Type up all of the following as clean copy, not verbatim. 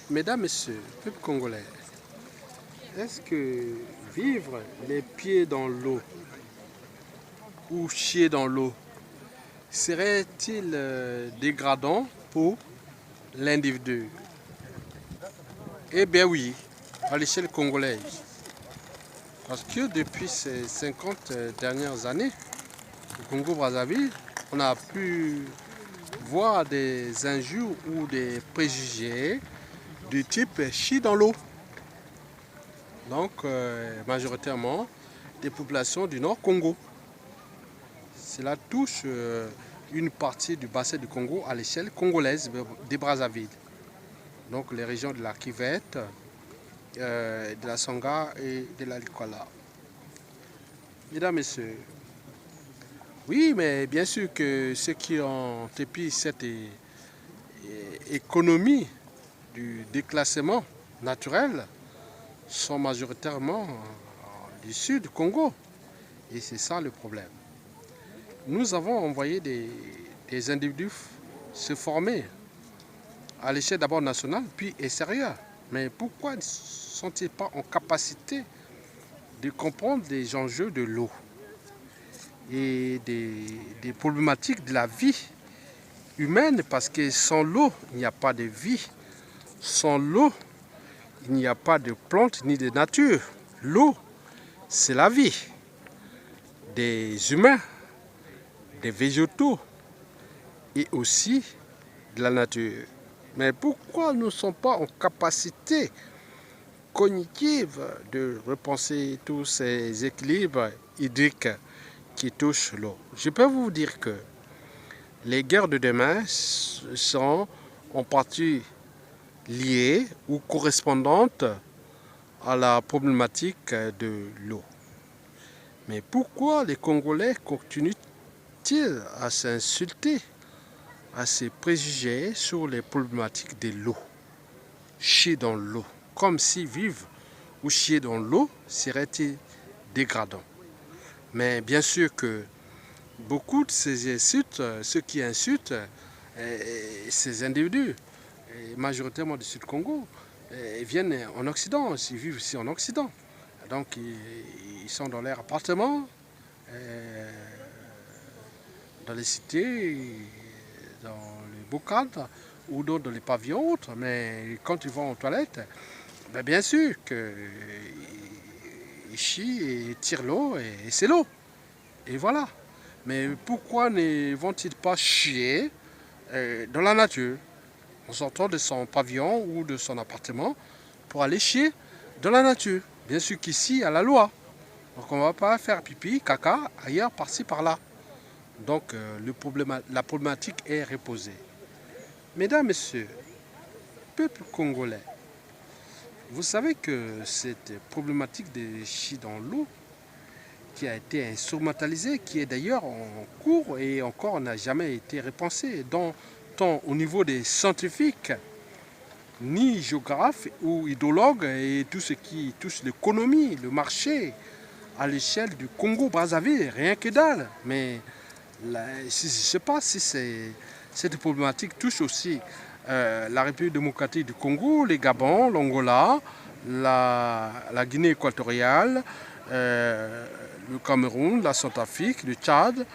Mesdames, Messieurs, peuple congolais, est-ce que vivre les pieds dans l'eau ou chier dans l'eau serait-il dégradant pour l'individu? Eh bien oui, à l'échelle congolaise. Parce que depuis ces 50 dernières années, au Congo-Brazzaville, on a pu voir des injures ou des préjugés du type chie dans l'eau. Donc, majoritairement, des populations du Nord Congo. Cela touche une partie du bassin du Congo à l'échelle congolaise des Brazzaville. Donc, les régions de la Kivette, de la Songa et de la Likola. Mesdames, Messieurs, oui, mais bien sûr que ceux qui ont épi cette économie du déclassement naturel sont majoritairement du sud du Congo. Et c'est ça le problème. Nous avons envoyé des individus se former à l'échelle d'abord nationale, puis extérieure. Mais pourquoi ne sont-ils pas en capacité de comprendre les enjeux de l'eau et des problématiques de la vie humaine? Parce que sans l'eau, il n'y a pas de vie. Sans l'eau, il n'y a pas de plantes ni de nature. L'eau, c'est la vie des humains, des végétaux et aussi de la nature. Mais pourquoi nous ne sommes pas en capacité cognitive de repenser tous ces équilibres hydriques qui touchent l'eau? Je peux vous dire que les guerres de demain seront en partie liées ou correspondantes à la problématique de l'eau. Mais pourquoi les Congolais continuent-ils à s'insulter, à se préjuger sur les problématiques de l'eau? Chier dans l'eau, comme si vivre ou chier dans l'eau serait dégradant. Mais bien sûr que beaucoup de ces insultes, ceux qui insultent ces individus, majoritairement du Sud-Congo, viennent en Occident, ils vivent ici en Occident. Donc ils sont dans leur appartement, dans les cités, dans les beaux cadres, ou dans les pavillons autres. Mais quand ils vont aux toilettes, bien sûr qu'ils chient et tirent l'eau, et c'est l'eau. Et voilà. Mais pourquoi ne vont-ils pas chier dans la nature, en sortant de son pavillon ou de son appartement, pour aller chier dans la nature? Bien sûr qu'ici, il y a la loi. Donc on ne va pas faire pipi, caca, ailleurs, par-ci, par-là. Donc la problématique est reposée. Mesdames, Messieurs, peuple congolais, vous savez que cette problématique de chier dans l'eau, qui a été instrumentalisée, qui est d'ailleurs en cours et encore n'a jamais été repensée, tant au niveau des scientifiques, ni géographes ou idéologues et tout ce qui touche l'économie, le marché, à l'échelle du Congo-Brazzaville, rien que dalle. Mais là, je ne sais pas si cette problématique touche aussi la République démocratique du Congo, les Gabon, l'Angola, la Guinée équatoriale, le Cameroun, la Centrafrique, le Tchad,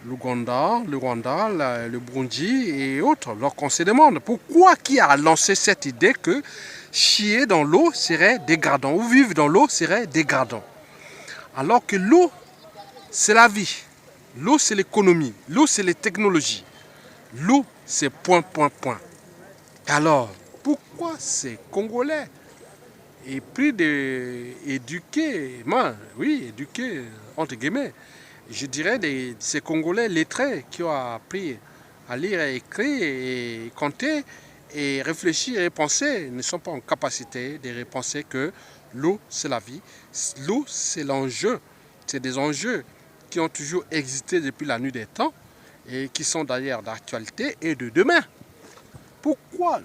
l'Ouganda, le Rwanda, le Burundi et autres. Alors qu'on se demande pourquoi qui a lancé cette idée que chier dans l'eau serait dégradant ou vivre dans l'eau serait dégradant. Alors que l'eau, c'est la vie. L'eau, c'est l'économie. L'eau, c'est les technologies. L'eau, c'est point, point, point. Alors, pourquoi ces Congolais et plus d'éduquer, oui, éduquer, entre guillemets, je dirais ces Congolais lettrés qui ont appris à lire et écrire et compter et réfléchir et penser, ne sont pas en capacité de repenser que l'eau, c'est la vie. L'eau, c'est l'enjeu. C'est des enjeux qui ont toujours existé depuis la nuit des temps et qui sont d'ailleurs d'actualité et de demain. Pourquoi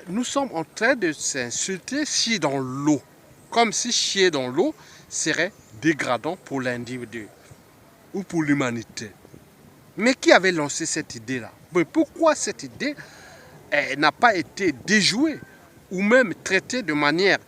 nous sommes en train de s'insulter chier dans l'eau, comme si chier dans l'eau serait dégradant pour l'individu ou pour l'humanité? Mais qui avait lancé cette idée-là? Mais pourquoi cette idée n'a pas été déjouée ou même traitée de manière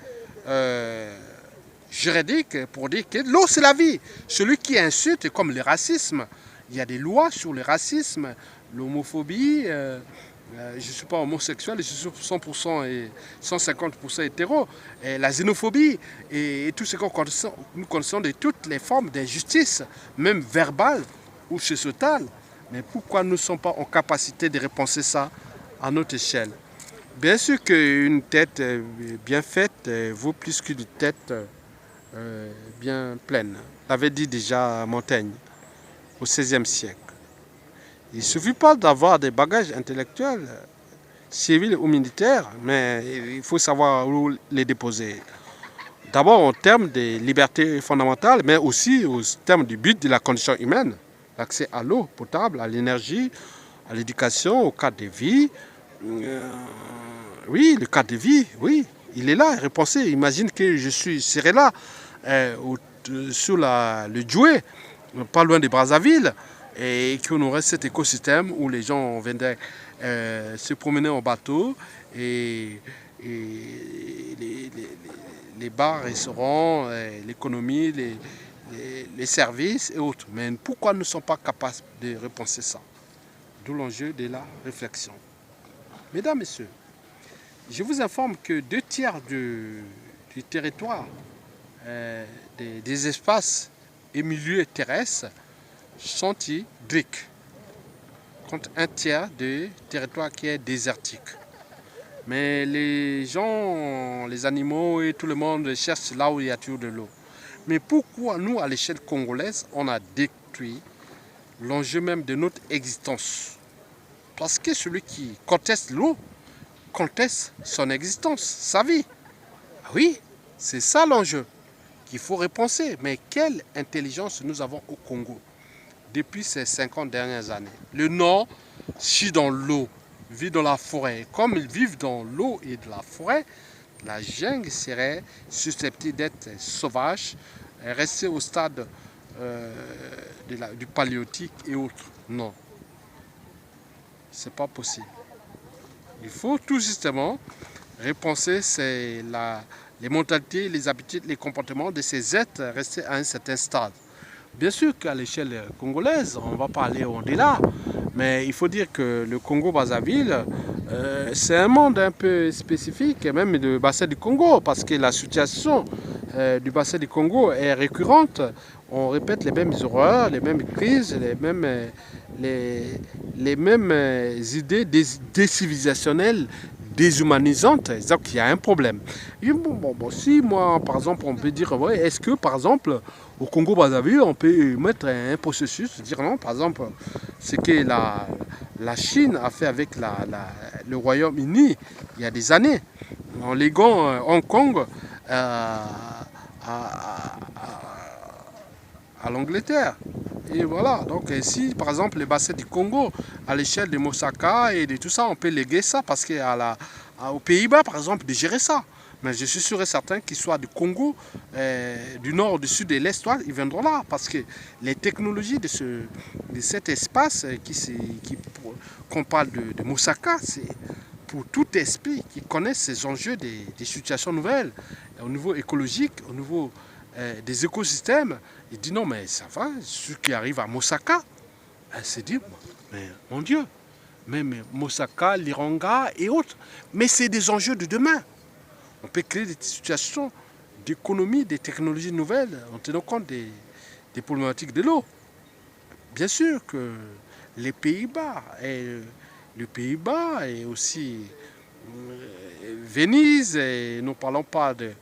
juridique pour dire que l'eau c'est la vie. Celui qui insulte, comme le racisme, il y a des lois sur le racisme, l'homophobie. Je ne suis pas homosexuel, je suis 100% et 150% hétéro. Et la xénophobie et tout ce que nous connaissons de toutes les formes d'injustice, même verbale ou sociétale. Mais pourquoi nous ne sommes pas en capacité de repenser ça à notre échelle? Bien sûr qu'une tête bien faite vaut plus qu'une tête bien pleine. L'avait dit déjà Montaigne au XVIe siècle. Il ne suffit pas d'avoir des bagages intellectuels, civils ou militaires, mais il faut savoir où les déposer. D'abord en termes des libertés fondamentales, mais aussi en termes du but de la condition humaine, l'accès à l'eau potable, à l'énergie, à l'éducation, au cadre de vie. Oui, le cadre de vie, oui, il est là, repensez. Imagine que je serais là, sur le Djoué, pas loin de Brazzaville, et qu'on aurait cet écosystème où les gens viendraient se promener en bateau et les bars, restaurants, l'économie, les services et autres. Mais pourquoi nous ne sommes pas capables de repenser ça? D'où l'enjeu de la réflexion. Mesdames, Messieurs, je vous informe que 2/3 du territoire, des espaces et milieux terrestres sont hydriques, contre 1/3 du territoire qui est désertique. Mais les gens, les animaux et tout le monde cherchent là où il y a toujours de l'eau. Mais pourquoi nous, à l'échelle congolaise, on a détruit l'enjeu même de notre existence? Parce que celui qui conteste l'eau, conteste son existence, sa vie. Oui, c'est ça l'enjeu qu'il faut repenser. Mais quelle intelligence nous avons au Congo depuis ces 50 dernières années? Le Nord chie dans l'eau, vit dans la forêt. Comme ils vivent dans l'eau et de la forêt, la jungle serait susceptible d'être sauvage, rester au stade du paléolithique et autres. Non, c'est pas possible. Il faut tout justement repenser les mentalités, les habitudes, les comportements de ces êtres restés à un certain stade. Bien sûr qu'à l'échelle congolaise, on ne va pas aller au-delà, mais il faut dire que le Congo-Brazzaville, c'est un monde un peu spécifique, même du bassin du Congo, parce que la situation du bassin du Congo est récurrente. On répète les mêmes horreurs, les mêmes crises, les mêmes idées décivilisationnelles, déshumanisantes. Donc il y a un problème. Et si moi, par exemple, on peut dire, ouais, est-ce que, par exemple, au Congo-Brazzaville, on peut mettre un processus, dire non, par exemple, ce que la Chine a fait avec le Royaume-Uni il y a des années, en léguant Hong Kong à l'Angleterre. Et voilà, donc si par exemple les bassins du Congo, à l'échelle de Mosaka et de tout ça, on peut léguer ça, parce qu'aux Pays-Bas, par exemple, de gérer ça. Mais je suis sûr et certain qu'ils soient du Congo, du nord, du sud et de l'est, ils viendront là. Parce que les technologies de cet espace, qu'on parle de Mosaka, c'est pour tout esprit qui connaît ces enjeux des situations nouvelles, au niveau écologique, au niveau des écosystèmes. Il dit non, mais ça va, ceux qui arrivent à Mosaka, c'est dit, mais mon Dieu, même Mosaka, Liranga et autres, mais c'est des enjeux de demain. On peut créer des situations d'économie, des technologies nouvelles en tenant compte des problématiques de l'eau. Bien sûr que les Pays-Bas et aussi Venise, et nous ne parlons pas de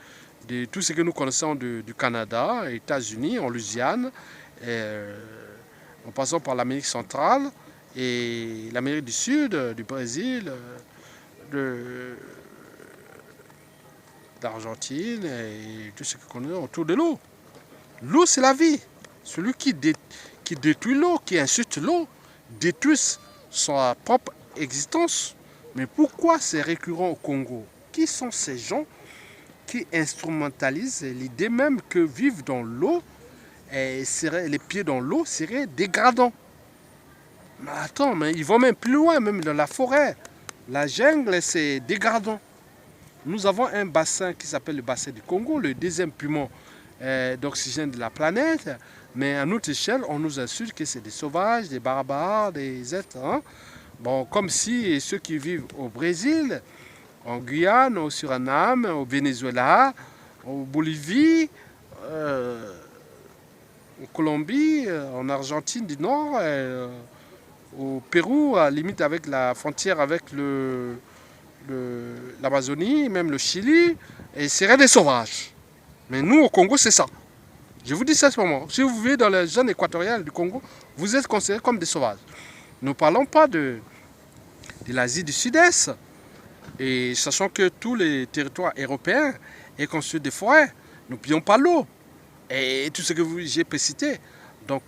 tout ce que nous connaissons du Canada, États-Unis, en Louisiane, en passant par l'Amérique centrale et l'Amérique du Sud, du Brésil, d'Argentine et tout ce qu'on connaît autour de l'eau. L'eau, c'est la vie. Celui qui détruit l'eau, qui insulte l'eau, détruit sa propre existence. Mais pourquoi c'est récurrent au Congo? Qui sont ces gens qui instrumentalisent l'idée même que vivre dans l'eau, les pieds dans l'eau, serait dégradant? Mais attends, mais ils vont même plus loin, même dans la forêt. La jungle, c'est dégradant. Nous avons un bassin qui s'appelle le bassin du Congo, le deuxième poumon d'oxygène de la planète. Mais à notre échelle, on nous assure que c'est des sauvages, des barbares, des êtres. Hein? Bon, comme si ceux qui vivent au Brésil, en Guyane, au Suriname, au Venezuela, au Bolivie, en Colombie, en Argentine du Nord, au Pérou, à la limite avec la frontière avec l'Amazonie, même le Chili, et seraient des sauvages. Mais nous, au Congo, c'est ça. Je vous dis ça en ce moment. Si vous vivez dans la zone équatoriale du Congo, vous êtes considérés comme des sauvages. Nous ne parlons pas de l'Asie du Sud-Est. Et sachant que tous les territoires européens sont constitués de forêts, nous ne pillons pas l'eau. Et tout ce que j'ai précité. Donc,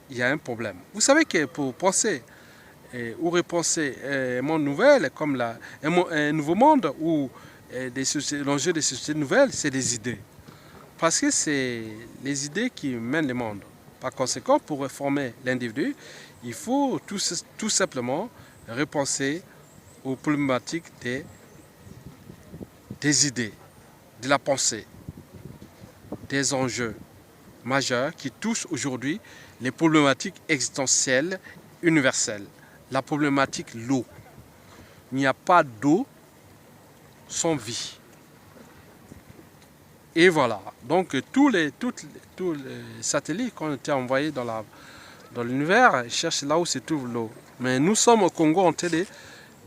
il y a un problème. Vous savez que pour penser ou repenser un monde nouvel, comme un nouveau monde, ou l'enjeu des sociétés nouvelles, c'est des idées. Parce que c'est les idées qui mènent le monde. Par conséquent, pour réformer l'individu, il faut tout simplement repenser aux problématiques des idées, de la pensée, des enjeux majeurs qui touchent aujourd'hui les problématiques existentielles universelles. La problématique l'eau. Il n'y a pas d'eau sans vie. Et voilà. Donc tous les satellites qui ont été envoyés dans l'univers cherchent là où se trouve l'eau. Mais nous sommes au Congo en train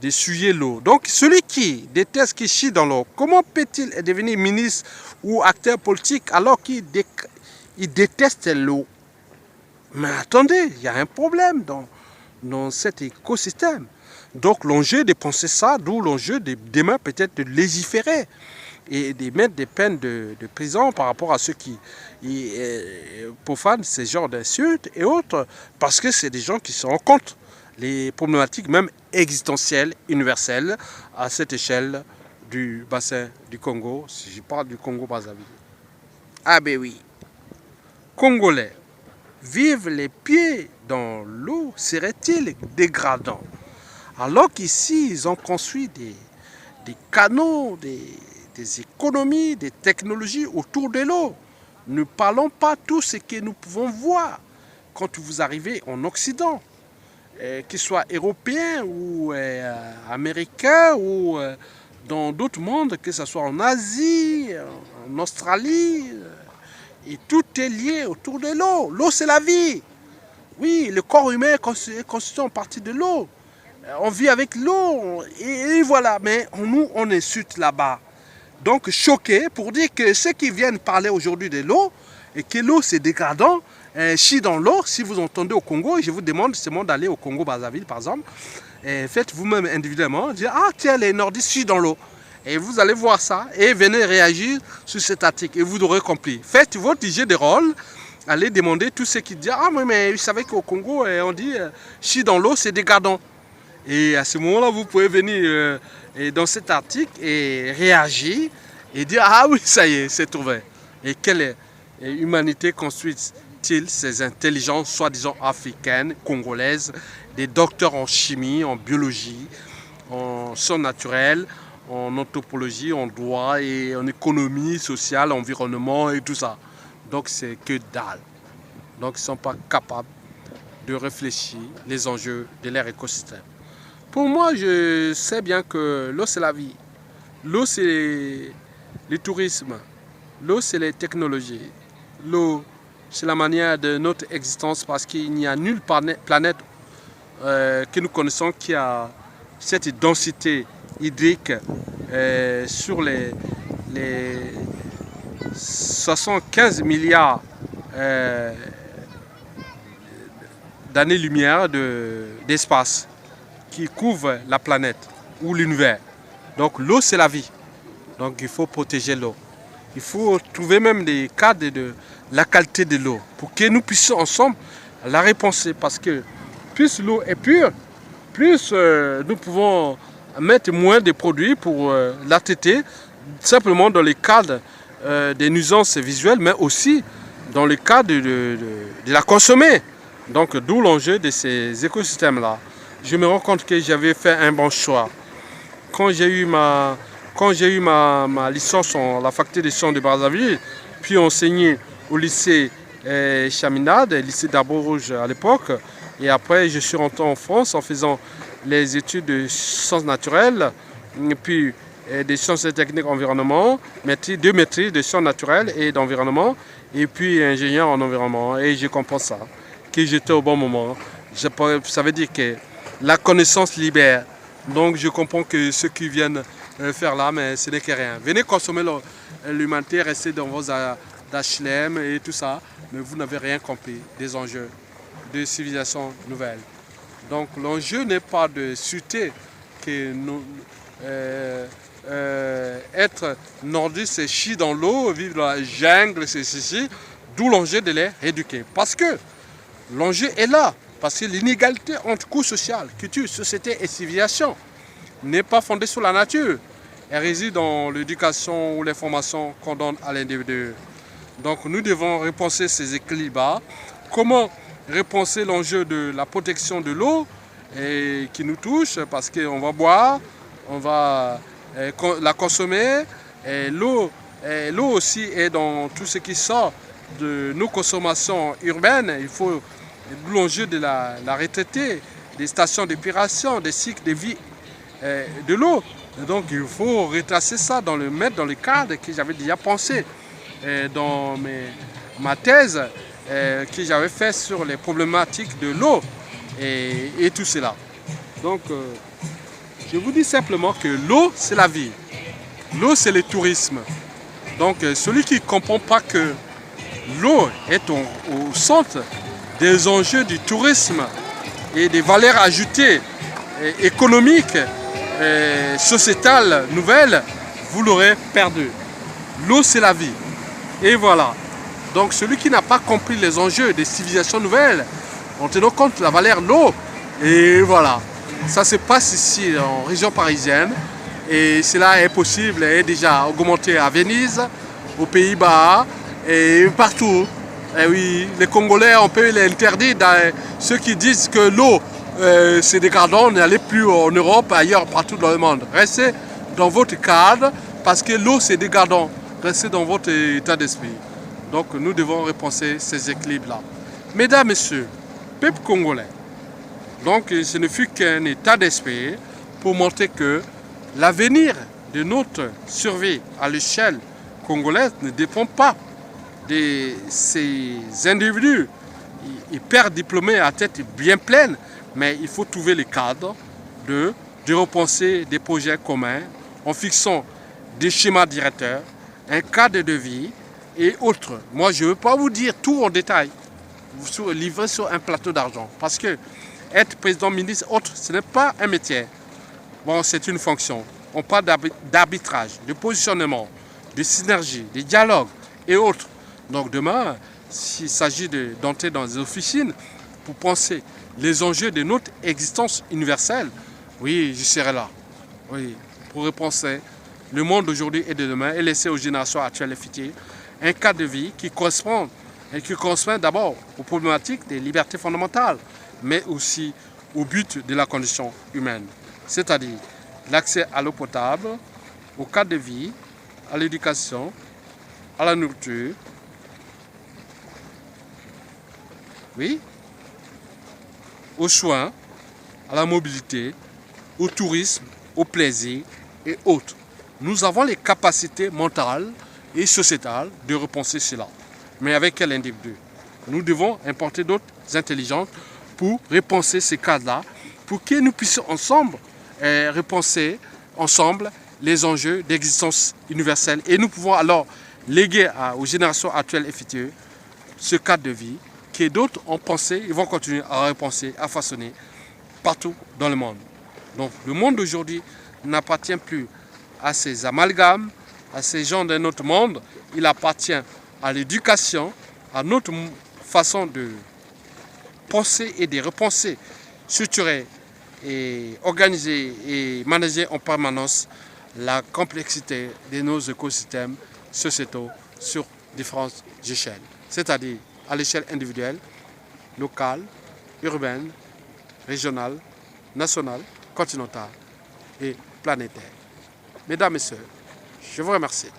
d'essuyer l'eau. Donc celui qui déteste, qui chie dans l'eau, comment peut-il devenir ministre ou acteur politique alors qu'il déteste l'eau? Mais attendez, il y a un problème dans cet écosystème. Donc l'enjeu de penser ça, d'où l'enjeu de demain peut-être de légiférer et de mettre des peines de prison par rapport à ceux qui profanent ces genres d'insultes et autres, parce que c'est des gens qui se rendent compte les problématiques même existentielles, universelles, à cette échelle du bassin du Congo, si je parle du Congo-Brazzaville. Ah ben oui, Congolais, vivre les pieds dans l'eau serait-il dégradant? Alors qu'ici, ils ont construit des canaux, des économies, des technologies autour de l'eau. Ne parlons pas tout ce que nous pouvons voir quand vous arrivez en Occident, qu'il soit européen ou américain ou dans d'autres mondes, que ce soit en Asie, en Australie, et tout est lié autour de l'eau. L'eau, c'est la vie. Oui, le corps humain est constitué en partie de l'eau. On vit avec l'eau, et voilà, mais nous, on insulte là-bas. Donc, choqué pour dire que ceux qui viennent parler aujourd'hui de l'eau, et que l'eau c'est dégradant, chie dans l'eau, si vous entendez au Congo, je vous demande seulement d'aller au Congo-Brazzaville par exemple, faites vous-même individuellement, dire ah tiens les nordistes chient dans l'eau. Et vous allez voir ça et venez réagir sur cet article et vous aurez compris. Faites votre jeu de rôle, allez demander tous ceux qui disent ah oui mais vous savez qu'au Congo on dit chie dans l'eau c'est dégradant. Et à ce moment-là vous pouvez venir dans cet article et réagir et dire ah oui ça y est c'est trouvé. Et quelle humanité construit-il ces intelligences soi-disant africaines, congolaises, des docteurs en chimie, en biologie, en sciences naturelles, en anthropologie, en droit et en économie sociale, environnement et tout ça. Donc c'est que dalle. Donc ils ne sont pas capables de réfléchir les enjeux de leur écosystème. Pour moi, je sais bien que l'eau c'est la vie. L'eau c'est le tourisme. L'eau c'est les technologies. L'eau c'est la manière de notre existence parce qu'il n'y a nulle planète que nous connaissons qui a cette densité hydrique sur les 75 milliards d'années-lumière d'espace qui couvre la planète ou l'univers. Donc l'eau c'est la vie. Donc il faut protéger l'eau. Il faut trouver même des cadres de la qualité de l'eau pour que nous puissions ensemble la repenser. Parce que plus l'eau est pure, plus nous pouvons mettre moins de produits pour la traiter, simplement dans le cadre des nuisances visuelles, mais aussi dans le cadre de la consommer. Donc d'où l'enjeu de ces écosystèmes-là. Je me rends compte que j'avais fait un bon choix. quand j'ai eu ma licence en la faculté des sciences de Brazzaville, puis enseigné au lycée Chaminade, lycée d'Arbre Rouge à l'époque, et après je suis rentré en France en faisant les études de sciences naturelles, et puis des sciences et techniques environnement, deux maîtrises de sciences naturelles et d'environnement, et puis ingénieur en environnement. Et je comprends ça, que j'étais au bon moment. Ça veut dire que la connaissance libère. Donc je comprends que ceux qui viennent faire là, mais ce n'est que rien. Venez consommer l'humanité, restez dans vos HLM et tout ça, mais vous n'avez rien compris des enjeux de civilisation nouvelle. Donc l'enjeu n'est pas de chuter, que nous, être nordiste, c'est chier dans l'eau, vivre dans la jungle, c'est ceci, d'où l'enjeu de les rééduquer. Parce que l'enjeu est là, parce que l'inégalité entre coûts sociaux, culture, société et civilisation n'est pas fondée sur la nature. Elle réside dans l'éducation ou les formations qu'on donne à l'individu. Donc nous devons repenser ces équilibres. Comment repenser l'enjeu de la protection de l'eau qui nous touche, parce qu'on va boire, on va la consommer. L'eau aussi est dans tout ce qui sort de nos consommations urbaines. Il faut l'enjeu de la retraiter, des stations d'épuration, des cycles de vie de l'eau. Donc il faut retracer ça, mettre dans le cadre que j'avais déjà pensé dans ma thèse que j'avais fait sur les problématiques de l'eau et tout cela. Donc je vous dis simplement que l'eau c'est la vie, l'eau c'est le tourisme. Donc celui qui ne comprend pas que l'eau est au centre des enjeux du tourisme et des valeurs ajoutées économiques, sociétales, nouvelles, vous l'aurez perdu. L'eau c'est la vie. Et voilà. Donc celui qui n'a pas compris les enjeux des civilisations nouvelles, en tenant compte de la valeur de l'eau, et voilà. Ça se passe ici en région parisienne, et cela est possible, est déjà augmenté à Venise, aux Pays-Bas, et partout. Et oui, les Congolais, on peut les interdire. Ceux qui disent que l'eau, c'est dégradant, n'allez plus en Europe, ailleurs, partout dans le monde. Restez dans votre cadre, parce que l'eau, c'est dégradant. Restez dans votre état d'esprit. Donc nous devons repenser ces équilibres-là. Mesdames, Messieurs, peuple congolais, donc ce ne fut qu'un état d'esprit pour montrer que l'avenir de notre survie à l'échelle congolaise ne dépend pas de ces individus hyper diplômés à tête bien pleine, mais il faut trouver le cadre de repenser des projets communs en fixant des schémas directeurs, un cadre de vie et autres. Moi, je ne veux pas vous dire tout en détail, vous livrer sur un plateau d'argent, parce que être président, ministre, autre, ce n'est pas un métier. Bon, c'est une fonction. On parle d'arbitrage, de positionnement, de synergie, de dialogue et autres. Donc demain, s'il s'agit d'entrer dans des officines pour penser les enjeux de notre existence universelle, oui, je serai là. Oui, pour repenser le monde d'aujourd'hui et de demain et laisser aux générations actuelles et futures un cadre de vie qui correspond d'abord aux problématiques des libertés fondamentales, mais aussi au but de la condition humaine, c'est-à-dire l'accès à l'eau potable, au cadre de vie, à l'éducation, à la nourriture, oui, aux soins, à la mobilité, au tourisme, au plaisir et autres. Nous avons les capacités mentales et sociétales de repenser cela. Mais avec quel individu? Nous devons importer d'autres intelligences pour repenser ces cadres-là, pour que nous puissions ensemble repenser ensemble les enjeux d'existence universelle. Et nous pouvons alors léguer aux générations actuelles et futures ce cadre de vie que d'autres ont pensé, ils vont continuer à repenser, à façonner partout dans le monde. Donc le monde d'aujourd'hui n'appartient plus à ces amalgames, à ces gens d'un autre monde. Il appartient à l'éducation, à notre façon de penser et de repenser, structurer et organiser et manager en permanence la complexité de nos écosystèmes sociétaux sur différentes échelles. C'est-à-dire à l'échelle individuelle, locale, urbaine, régionale, nationale, continentale et planétaire. Mesdames et sœurs, je vous remercie.